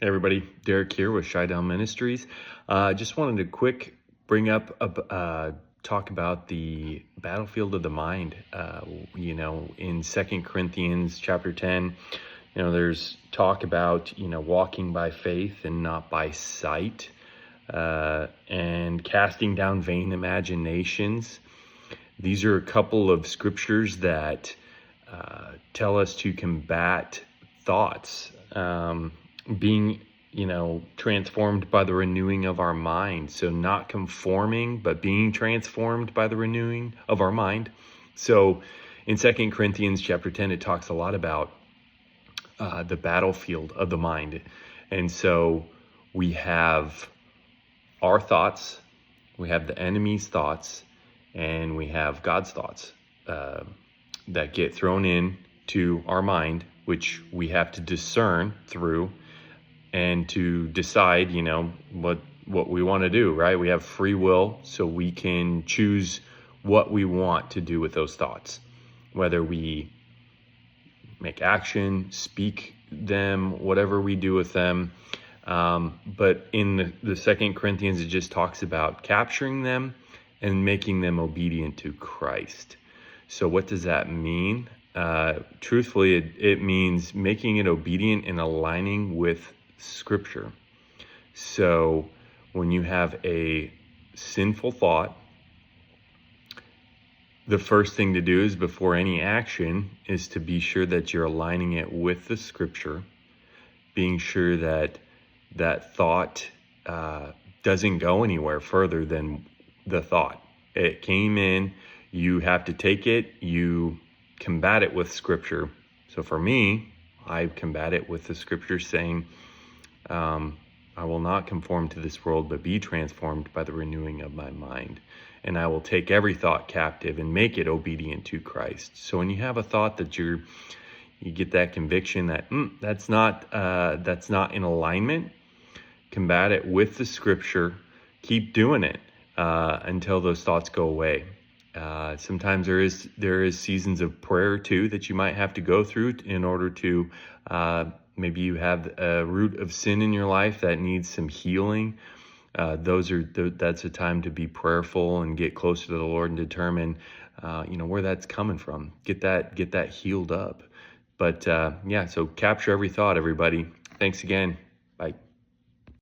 Hey everybody, Derek here with Shidown Ministries. Just wanted to bring up, talk about the battlefield of the mind. In Second Corinthians chapter 10, there's talk about, walking by faith and not by sight, and casting down vain imaginations. These are a couple of scriptures that tell us to combat thoughts. Being transformed by the renewing of our mind. So not conforming, but being transformed by the renewing of our mind. So in Second Corinthians chapter 10, it talks a lot about the battlefield of the mind. And so we have our thoughts, we have the enemy's thoughts, and we have God's thoughts that get thrown in to our mind, which we have to discern through and to decide, what we want to do, right? We have free will, so we can choose what we want to do with those thoughts, whether we make action, speak them, whatever we do with them. But in the Second Corinthians, it just talks about capturing them and making them obedient to Christ. So what does that mean? Truthfully, it means making it obedient and aligning with Scripture. So when you have a sinful thought, the first thing to do is, before any action, is to be sure that you're aligning it with the Scripture, being sure that that thought doesn't go anywhere further than the thought. It came in, you have to take it, you combat it with Scripture. So for me, I combat it with the Scripture saying, I will not conform to this world, but be transformed by the renewing of my mind. And I will take every thought captive and make it obedient to Christ. So when you have a thought that you get that conviction that that's not in alignment, combat it with the Scripture. Keep doing it until those thoughts go away. Sometimes there is seasons of prayer too that you might have to go through in order to maybe you have a root of sin in your life that needs some healing. That's a time to be prayerful and get closer to the Lord and determine, where that's coming from. Get that healed up. But so capture every thought, everybody. Thanks again.